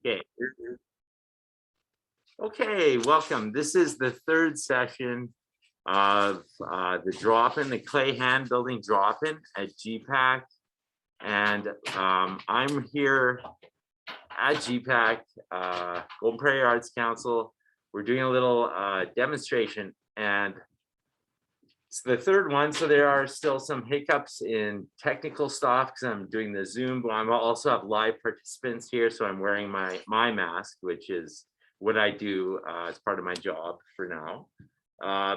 Okay. Okay, welcome. This is the third session of the drop-in, the clay hand building drop-in at GPAC. And I'm here at GPAC, Golden Prairie Arts Council. We're doing a little demonstration, and it's the third one, so there are still some hiccups in technical stuff because I'm doing the Zoom, but I also have live participants here, so I'm wearing my mask, which is what I do as part of my job for now.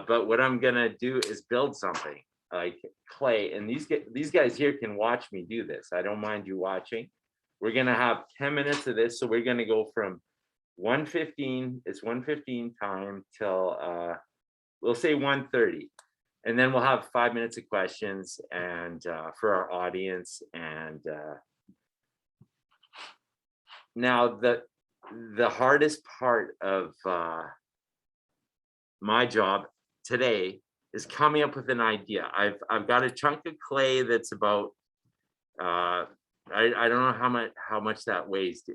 But what I'm gonna do is build something like clay, and these guys here can watch me do this. I don't mind you watching. We're gonna have 10 minutes of this, so we're gonna go from 1:15. It's 1:15 time till we'll say 1:30. And then we'll have 5 minutes of questions and for our audience. And now the hardest part of my job today is coming up with an idea. I've got a chunk of clay that's about I don't know how much that weighs.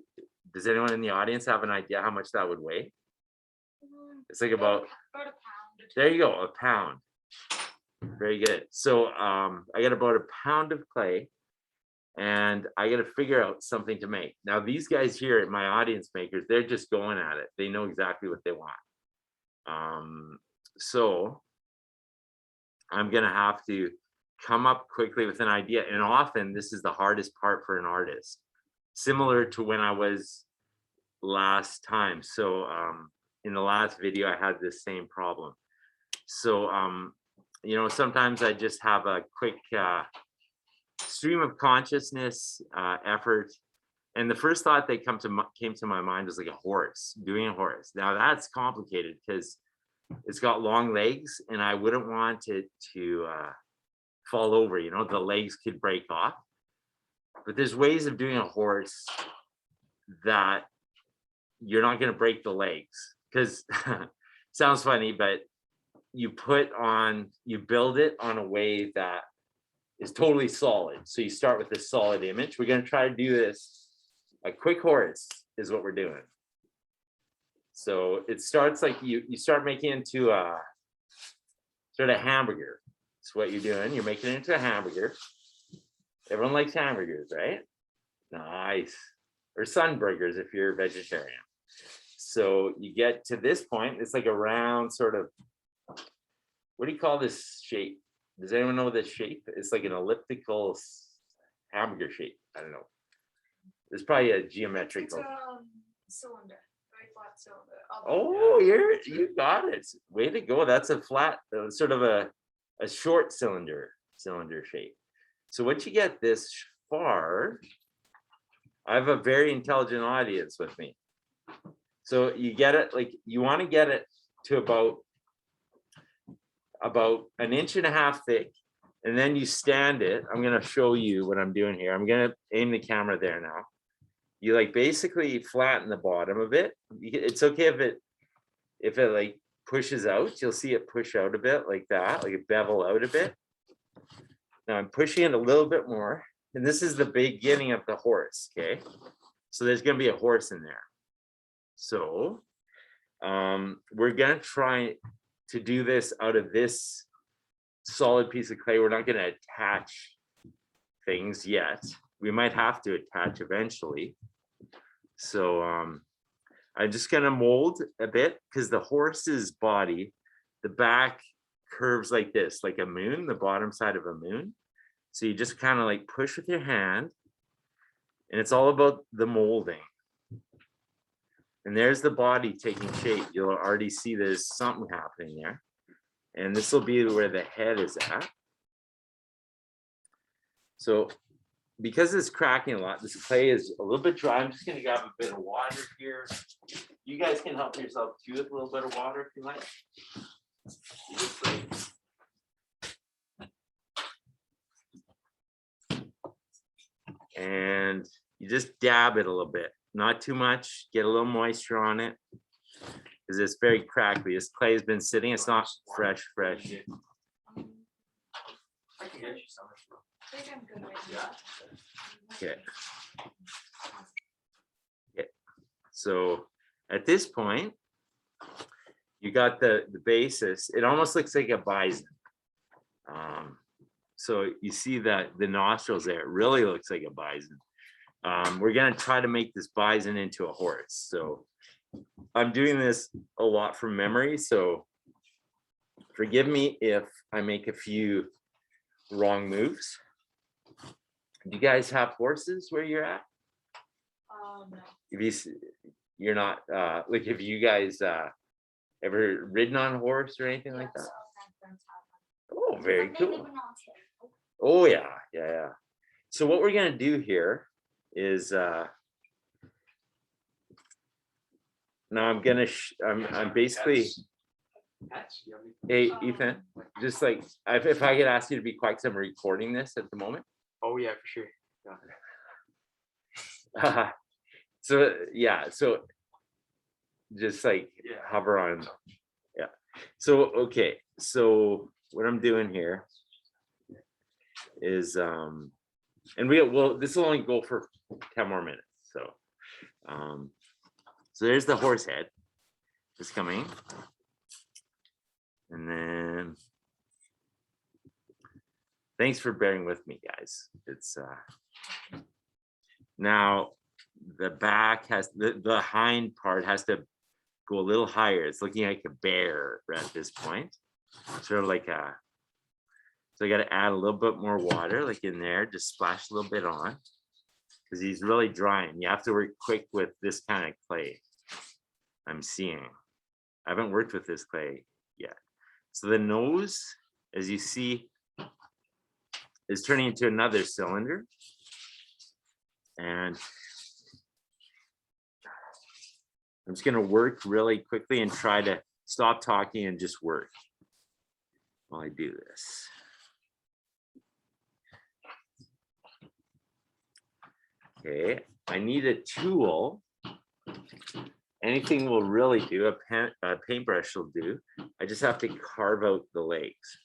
Does anyone in the audience have an idea how much that would weigh? It's like about a pound. There you go, a pound. Very good. So I got about a pound of clay, and I got to figure out something to make. Now these guys here, my audience makers, they're just going at it. They know exactly what they want. So I'm gonna have to come up quickly with an idea, and often this is the hardest part for an artist, similar to when I was last time. So in the last video, I had this same problem. So you know, sometimes I just have a quick stream of consciousness effort, and the first thought that came to my mind was like a horse, doing a horse. Now that's complicated because it's got long legs, and I wouldn't want it to fall over. You know, the legs could break off. But there's ways of doing a horse that you're not going to break the legs, because sounds funny, but you build it on a way that is totally solid. So you start with this solid image. We're going to try to do this. A quick horse is what we're doing. So it starts like you start making into a sort of hamburger. That's what you're doing. You're making it into a hamburger. Everyone likes hamburgers, right? Nice. Or sunburgers if you're a vegetarian. So you get to this point, it's like a round sort of, what do you call this shape? Does anyone know this shape? It's like an elliptical hamburger shape. I don't know. There's probably a geometrical. It's a cylinder, very flat cylinder. Oh, you got it. Way to go. That's a flat, sort of a short cylinder shape. So once you get this far, I have a very intelligent audience with me. So you get it, like you want to get it to about 1.5 inches thick, and then you stand it. I'm going to show you what I'm doing here. I'm going to aim the camera there now. You like basically flatten the bottom of it. It's okay if it like pushes out. You'll see it push out a bit like that, like it bevel out a bit. Now I'm pushing it a little bit more, and this is the beginning of the horse. Okay, so there's going to be a horse in there. So we're going to try to do this out of this solid piece of clay. We're not going to attach things yet. We might have to attach eventually. So I'm just going to mold a bit, because the horse's body, the back curves like this, like a moon, the bottom side of a moon. So you just kind of like push with your hand, and it's all about the molding. And there's the body taking shape. You'll already see there's something happening there. And this will be where the head is at. So because it's cracking a lot, this clay is a little bit dry. I'm just going to grab a bit of water here. You guys can help yourself too with a little bit of water if you like. And you just dab it a little bit. Not too much. Get a little moisture on it, because it's very crackly. This clay has been sitting. It's not fresh. I can get you some. I think I'm good right now. Okay. So at this point, you got the basis. It almost looks like a bison. So you see that the nostrils there, it really looks like a bison. We're gonna try to make this bison into a horse. So I'm doing this a lot from memory, so forgive me if I make a few wrong moves. Do you guys have horses where you're at? No. If you're not, like, have you guys ever ridden on a horse or anything like that? Oh, very cool. Oh yeah, yeah. So what we're gonna do here is now I'm gonna I'm basically, hey Ethan, just like if I could ask you to be quiet because I'm recording this at the moment. Oh yeah, for sure. So yeah, so just like hover on, yeah. So okay, so what I'm doing here is and this will only go for 10 more minutes. So so there's the horse head just coming, and then thanks for bearing with me, guys. It's now the back has the hind part has to go a little higher. It's looking like a bear at this point, sort of like a. So I got to add a little bit more water, like in there, just splash a little bit on, because he's really drying. You have to work quick with this kind of clay. I'm seeing. I haven't worked with this clay yet. So the nose, as you see, is turning into another cylinder. And I'm just gonna work really quickly and try to stop talking and just work while I do this. Okay, I need a tool. Anything will really do, a paintbrush will do. I just have to carve out the legs.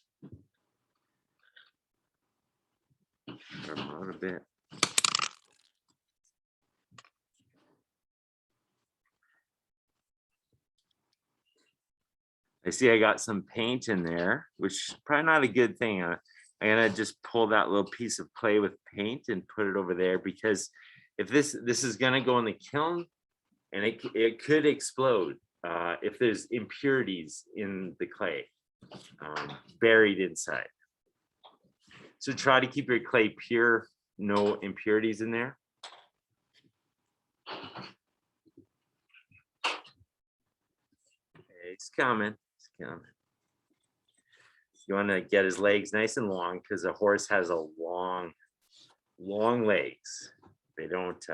Carve them out a bit. I see I got some paint in there, which is probably not a good thing. I'm gonna just pull that little piece of clay with paint and put it over there, because if this is gonna go in the kiln, and it could explode if there's impurities in the clay buried inside. So try to keep your clay pure, no impurities in there. Okay, it's coming. You want to get his legs nice and long, because a horse has a long legs. They don't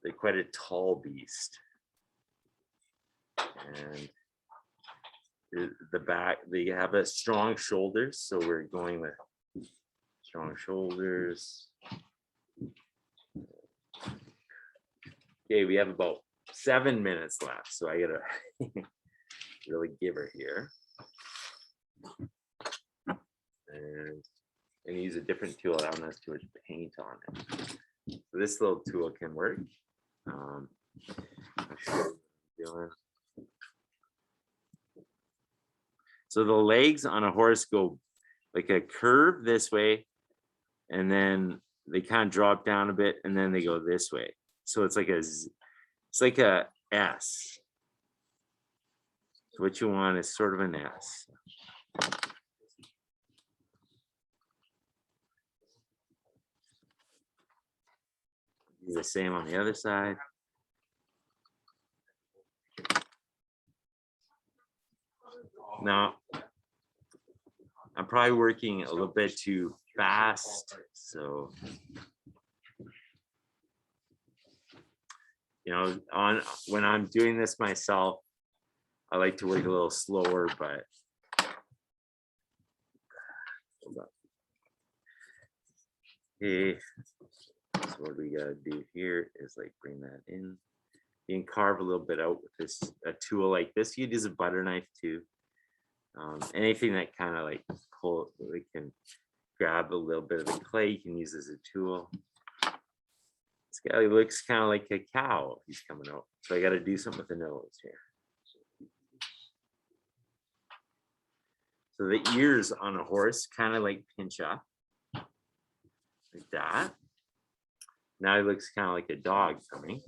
they're quite a tall beast. And the back, they have a strong shoulders, so we're going with strong shoulders. Okay, we have about 7 minutes left, so I gotta really give her here. And use a different tool. I don't have too much paint on it. So this little tool can work. So the legs on a horse go like a curve this way, and then they kind of drop down a bit, and then they go this way. So it's like a S. So what you want is sort of an S. Do the same on the other side. Now, I'm probably working a little bit too fast, so when I'm doing this myself, I like to work a little slower, but hold on. Okay, so what we gotta do here is like bring that in. You can carve a little bit out with a tool like this. You'd use a butter knife too. Anything that kind of like can grab a little bit of the clay, you can use as a tool. This guy looks kind of like a cow. He's coming out. So I got to do something with the nose here. So the ears on a horse kind of like pinch up like that. Now he looks kind of like a dog coming.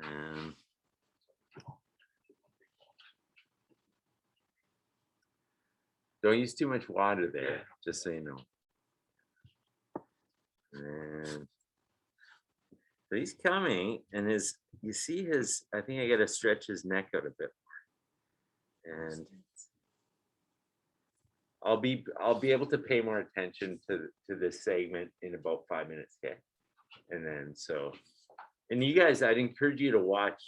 And don't use too much water there, just so you know. And so he's coming, and you see his, I think I gotta stretch his neck out a bit more. And I'll be able to pay more attention to this segment in about 5 minutes, okay? And then and you guys, I'd encourage you to watch.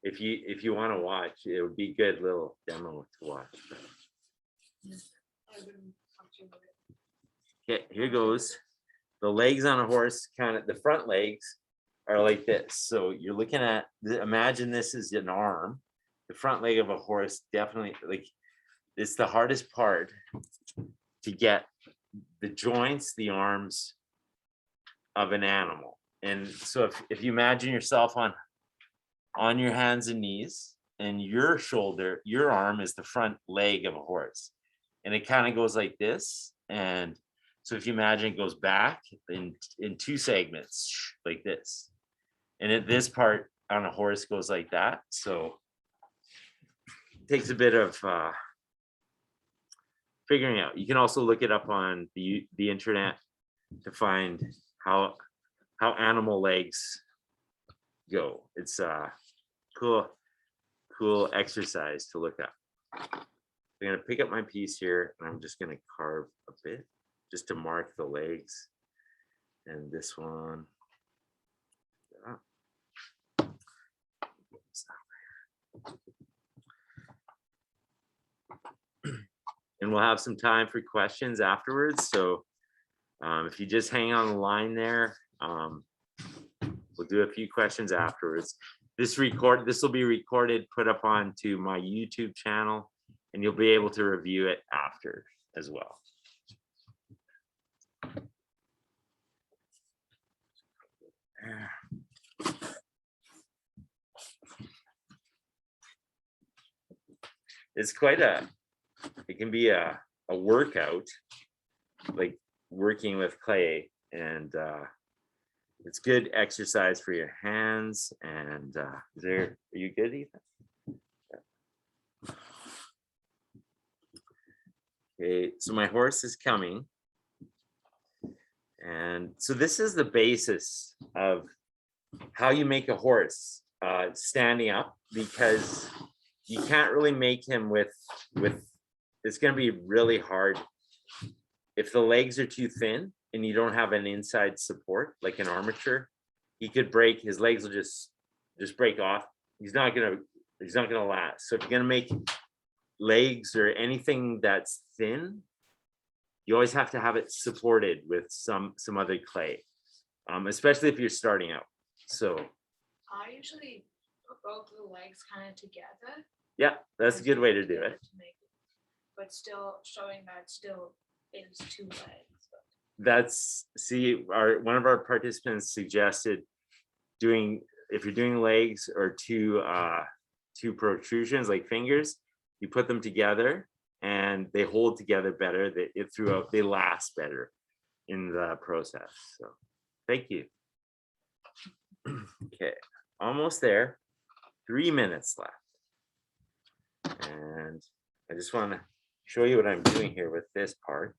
If you want to watch, it would be a good little demo to watch. Okay, here goes. The legs on a horse, kind of the front legs are like this. So you're looking at, imagine this is an arm. The front leg of a horse, definitely, like, it's the hardest part to get the joints, the arms of an animal. And so if you imagine yourself on your hands and knees, and your shoulder, your arm is the front leg of a horse, and it kind of goes like this. And so if you imagine, it goes back in two segments like this, and this part on a horse goes like that. So it takes a bit of figuring out. You can also look it up on the internet to find how animal legs go. It's cool exercise to look up. I'm gonna pick up my piece here, and I'm just gonna carve a bit just to mark the legs. And this one. And we'll have some time for questions afterwards. So if you just hang on the line there, we'll do a few questions afterwards. This will be recorded, put up onto my YouTube channel, and you'll be able to review it after as well. It's quite it can be a workout, like working with clay, and it's good exercise for your hands. And are you good, Ethan? Okay, so my horse is coming. And so this is the basis of how you make a horse standing up, because you can't really make him with it's going to be really hard if the legs are too thin and you don't have an inside support like an armature. He could break, his legs will just break off. He's not gonna last. So if you're gonna make legs or anything that's thin, you always have to have it supported with some other clay, especially if you're starting out. So I usually put both of the legs kind of together. Yeah, that's a good way to do it. But still showing that still is two legs. That's, one of our participants suggested if you're doing legs or two protrusions like fingers, you put them together and they hold together better. They last better in the process. So thank you. Okay, almost there. 3 minutes left. And I just want to show you what I'm doing here with this part.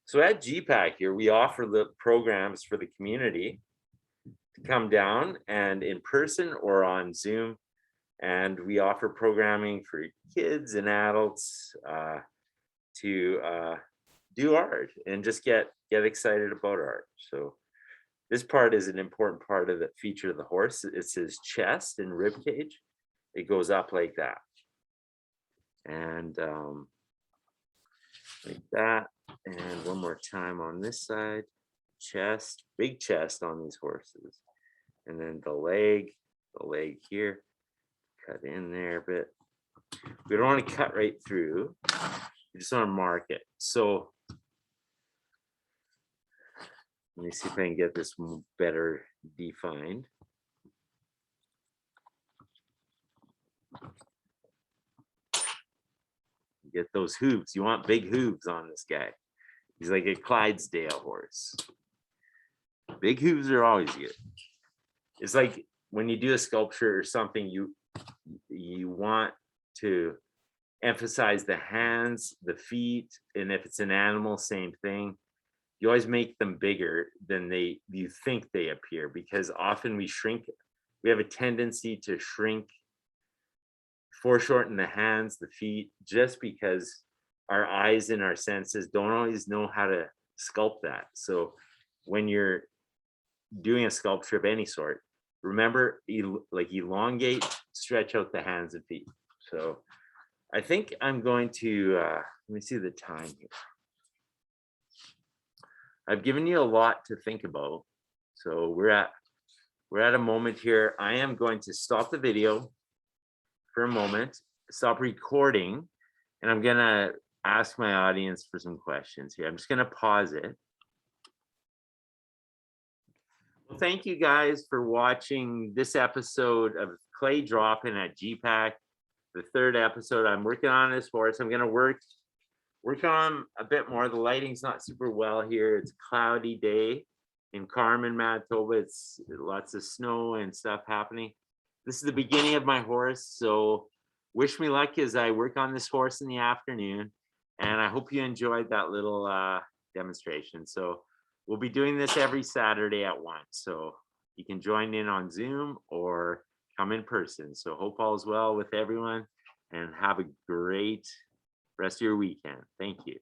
So at GPAC here, we offer the programs for the community to come down and in person or on Zoom. And we offer programming for kids and adults to do art and just get excited about art. So this part is an important part of the feature of the horse. It's his chest and rib cage. It goes up like that. And like that. And one more time on this side. Chest, big chest on these horses. And then the leg here, cut in there a bit. We don't want to cut right through. We just want to mark it. So let me see if I can get this better defined. Get those hooves. You want big hooves on this guy. He's like a Clydesdale horse. Big hooves are always good. It's like when you do a sculpture or something, you want to emphasize the hands, the feet, and if it's an animal, same thing. You always make them bigger than you think they appear, because often we have a tendency to shrink, foreshorten the hands, the feet, just because our eyes and our senses don't always know how to sculpt that. So when you're doing a sculpture of any sort, remember, like elongate, stretch out the hands and feet. So I think I'm going to, let me see the time here. I've given you a lot to think about. So we're at a moment here. I am going to stop the video for a moment, stop recording, and I'm gonna ask my audience for some questions here. I'm just gonna pause it. Well, thank you guys for watching this episode of Clay Drop-In at GPAC, the third episode. I'm working on this horse. I'm gonna work on a bit more. The lighting's not super well here. It's a cloudy day in Carmen, Manitoba. It's lots of snow and stuff happening. This is the beginning of my horse, so wish me luck as I work on this horse in the afternoon. And I hope you enjoyed that little demonstration. So we'll be doing this every Saturday at 1. So you can join in on Zoom or come in person. So hope all is well with everyone and have a great rest of your weekend. Thank you.